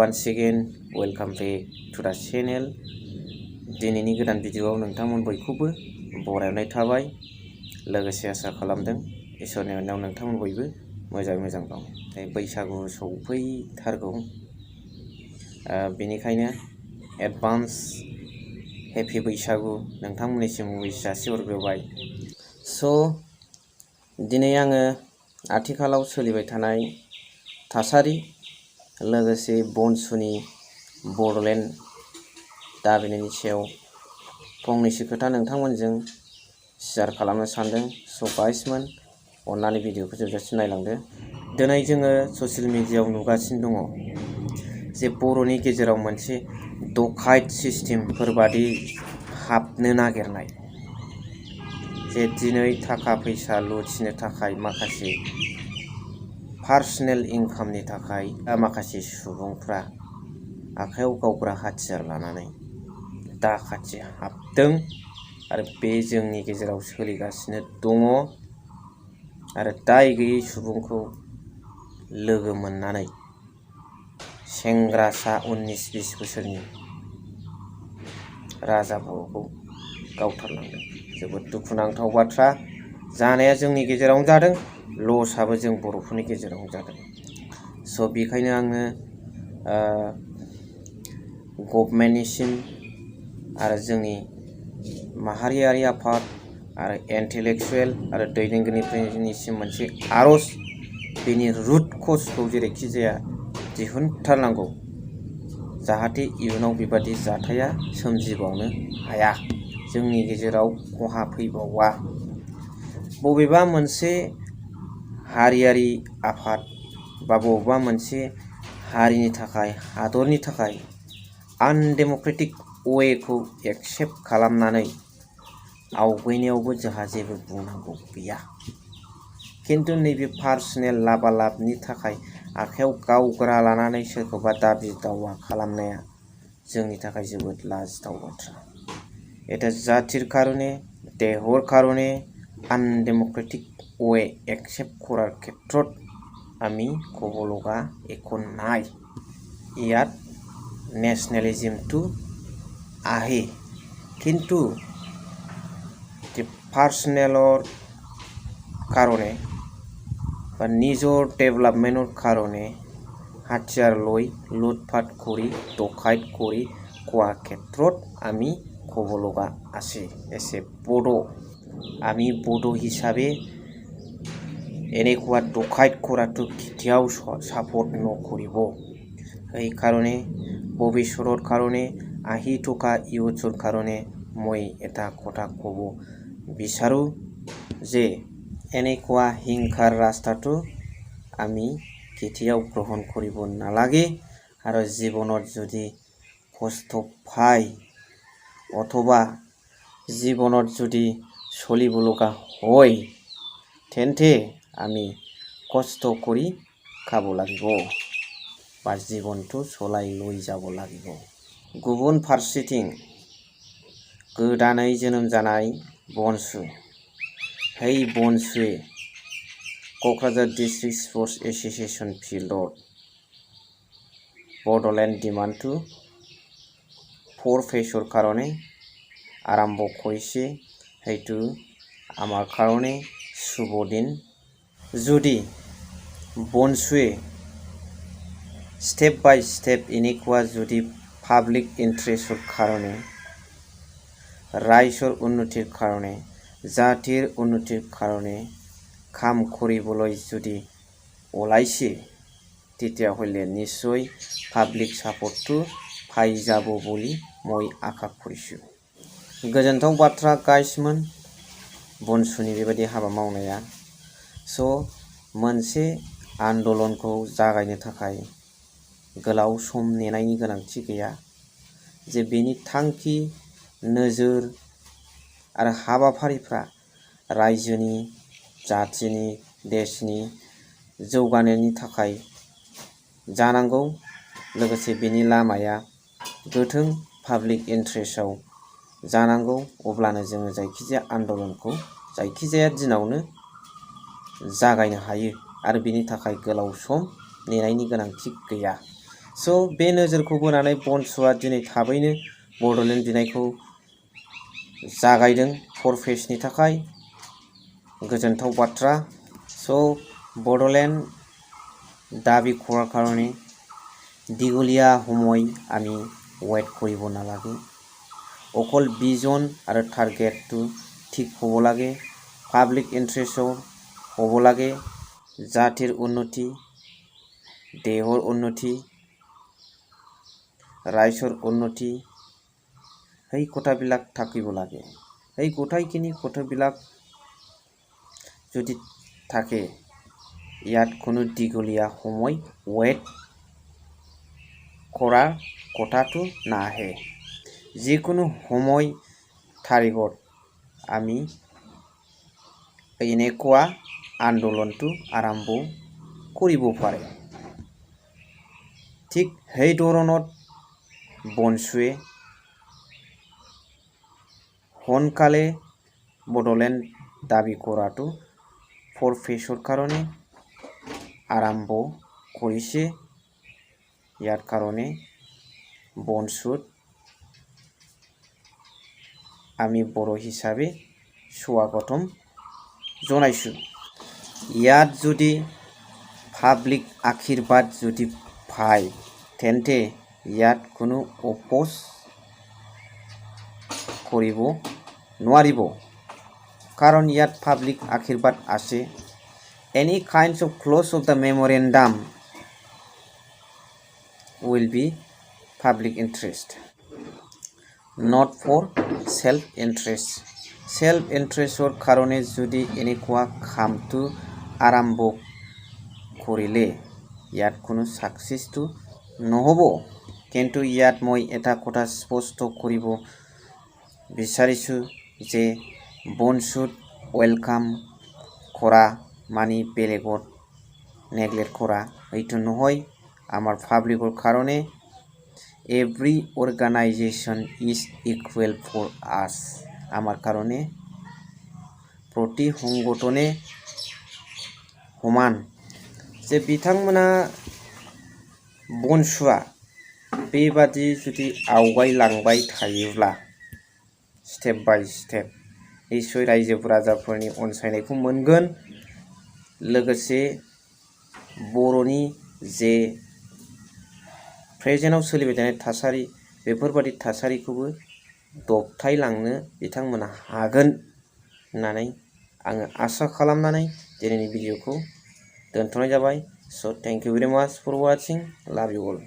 once again welcome back to the channel. दिनैनि गोदान भिडिअआव नोंथांमोन बयखौबो बरायनाय थाबाय। लोगोसे आसा खालामदों इसोरनि अननायाव नोंथांमोन बयबो मोजां दं। बैसागु सौफैथारगौ, बेनिखायनो एडभान्स हेपि बैसागु नोंथांमोननिसिम उइस जासिहरग्रोबाय। दिनै आङो आथिखालाव सोलिबाय थानाय थासारि लोगोसे बनसुनि बड'लेण्ड दाबिनायनि सायाव फंनैसो खोथा नोंथांमोनजों शेयार खालामनो सानदों। गाइसमोन अन्नानै भिडिअखौ जोबजासिम नायलांदो। दिनै जोङो ससियेल मिडियायाव नुगासिनो दङ जे बर'नि गेजेराव मोनसे डकाइट सिस्टेमफोरबादि हाबनो नागिरनाय, जे दिनै थाखा फैसा लुथिनो थाखाय माखासे पार्सनेल इनकामनि थाखाय माखासे सुबुंफ्रा आखायाव गावग्रा हाथियार लानानै दाखाथि हाबदों आरो बे जोंनि गेजेराव सोलिगासिनो दङ। आरो दाय गैयै सुबुंखौ लोगो मोननानै सेंग्रासा 19-20 बोसोरनि राजा बर'खौ गावथारलांदों। जोबोद दुखुनांथाव बाथ्रा। जानाया जोंनि गेजेरावनो जादों, लसआबो जों बर'फोरनि गेजेरावनो जादों। बेखायनो आङो गभर्नमेन्टनिसिम आरो जोंनि माहारियारि आफाद आरो इन्टेलेक्सुवेल आरो दैदेनगिरिफोरनिसिम मोनसे आर'ज, बेनि रुट कजखौ जेरैखि जाया दिहुनथारनांगौ, जाहाथे इयुनाव बेबादि जाथाया सोमजिबावनो हाया, जोंनि गेजेराव खहा फैबावा। बबेबा मोनसे हारियारि आफाद बा बबेबा मोनसे हारिनि थाखाय, हादरनि थाखाय आनडेम'क्रेटिक वेखौ एक्सेप्ट खालामनानै आवगायनायावबो जोंहा जेबो बुंनांगौ गैया। खिन्थु नैबे पार्सनेल लाबालाबनि थाखाय आखायाव गावग्रा लानानै सोरखौबा दाबि दावा खालामनाया जोंनि थाखाय जोबोद लाजिथाव बाथ्रा। এটা জাতির কারণে, দেহৰ কারণে আনডেম'ক্ৰেটিক ৱে একচেপ্ট কৰাৰ ক্ষেত্ৰত আমি ক'ব লগা একো নাই। ইয়াত নেশ্যনেলিজিমটো আহে, কিন্তু পাৰ্চনেলৰ কাৰণে বা নিজৰ ডেভেলপমেণ্টৰ কাৰণে হাতিয়াৰ লৈ লুটপাট কৰি ডকাইত কৰি খোৱাৰ ক্ষেত্ৰত আমি ক'ব লগা আছে। এছে বড়ো, আমি বড়ো হিচাপে এনেকুৱা ডকাইত কৰাটো কেতিয়াও ছাপোৰ্ট নকৰিব। সেইকাৰণে ভৱিষ্যতৰ কাৰণে, আহি থকা ইউথৰ কাৰণে মই এটা কথা ক'ব বিচাৰোঁ যে এনেকুৱা হিংসাৰ ৰাস্তাটো আমি কেতিয়াও গ্ৰহণ কৰিব নালাগে। আৰু জীৱনত যদি কষ্ট পায় অথবা জীৱনত যদি চলিব লগা হয়, তেন্তে আমি কষ্ট কৰি খাব লাগিব বা জীৱনটো চলাই লৈ যাব লাগিব। गुबुन फारसेथिं गोदानै जोनोम जानाय बनसु, है बनसुए क'क्राझार डिस्ट्रिक्ट स्पर्ट्स एस'सिएशन ফিল্ডত বডোল্যান্ড ডিমান্ডটো ফৰফেচৰ কাৰণে আৰম্ভ কৰিছে। সেইটো আমাৰ কাৰণে শুভ দিন। যদি বনসুৱে ষ্টেপ বাই ষ্টেপ এনেকুৱা যদি পাব্লিক ইণ্টাৰেষ্টৰ কাৰণে, ৰাইজৰ উন্নতিৰ কাৰণে, জাতিৰ উন্নতিৰ কাৰণে কাম কৰিবলৈ যদি ওলাইছে, তেতিয়াহ'লে নিশ্চয় পাব্লিক ছাপৰ্টটো পাই যাব বুলি মই আশা কৰিছোঁ। गोजोनथाव बाथ्रा गाइसमोन बनसुनि बेबायदि हाबा मावनाया। मोनसे आन्दलनखौ जागायनो थाखाय गोलाव सम नेनायनि गोनांथि गैया। जे बेनि थांखि, नोजोर आरो हाबाफारिफ्रा रायजोनि, जातिनि, देशनि जौगानायनि थाखाय जानांगौ। लोगोसे बेनि लामाया गोथों पाब्लिक इन्टारेस्टआव जानांगौ। अब्लानो जोङो जायखिजाया आन्दलनखौ जायखिजाया दिनावनो जागायनो हायो आरो बिनि थाखाय गोलाव सम नेनायनि गोनांथि गैया। स' बे नोजोरखौ बोनानै बनसुआ दिनै थाबैनो बड'लेण्ड बिनायखौ जागायदों 4 फेजनि थाखाय गोजोनथाव बाथ्रा। स' बड'लेण्ড দাবী কৰাৰ কাৰণে দীঘলীয়া সময় আমি ৱেইট কৰিব নালাগে। অকল ভিজন আৰু টাৰ্গেটটো ঠিক হ'ব লাগে, পাব্লিক ইণ্টাৰেষ্টৰ হ'ব লাগে, জাতিৰ উন্নতি, দেশৰ উন্নতি, ৰাইজৰ উন্নতি, সেই কথাবিলাক থাকিব লাগে। এই গোটেইখিনি কথাবিলাক যদি থাকে ইয়াত কোনো দীঘলীয়া সময় ৱেইট কৰাৰ কথাটো নাহে। যিকোনো সময় তাৰিখত আমি এনেকুৱা আন্দোলনটো আৰম্ভ কৰিব পাৰে। ঠিক সেই ধৰণত বনছুৱে সোনকালে বড'লেণ্ড দাবী কৰাটো 4 ফেজৰ কাৰণে আৰম্ভ কৰিছে। ইয়াৰ কাৰণে বনছুত আমি বড়ো হিচাপে স্বাগতম জনাইছোঁ। ইয়াত যদি পাব্লিক আশীৰ্বাদ যদি পায় তেন্তে ইয়াত কোনো অপ'জ কৰিব নোৱাৰিব, কাৰণ ইয়াত পাব্লিক আশীৰ্বাদ আছে। Any kinds of clause of the memorandum will be public interest, not for self-interest. Self-interestৰ কাৰণে যদি এনেকুৱা কামটো আৰম্ভ কৰিলে ইয়াত কোনো ছাকচেছটো নহ'ব। কিন্তু ইয়াত মই এটা কথা স্পষ্ট কৰিব বিচাৰিছোঁ যে বনছুত ৱেলকাম কৰা মানে বেলেগত নেগলেক্ট কৰা এইটো নহয়। আমাৰ পাব্লিকৰ কাৰণে every organisation is equal for us. আমাৰ কাৰণে প্ৰতি সংগঠনে সমান। যে বিथांमोना বনছুआ बेबादि जुदि आवगायलांबाय थायोब्ला स्टेप बाय स्टेप निश्चय रायजो राजाफोरनि अनसायनायखौ मोनगोन। लोगोसे बर'नि जे प्रेजेन्टआव सोलिबाय थानाय थासारि बेफोरबादि थासारिखौबो दबथायलांनो बिथांमोना हागोन होननानै आङो आसा खालामनानै दिनैनि भिडिअखौ दोनथ'नाय जाबाय। स' थेंक इउ भेरि माच फर वाचिं। लाभ इउ अल।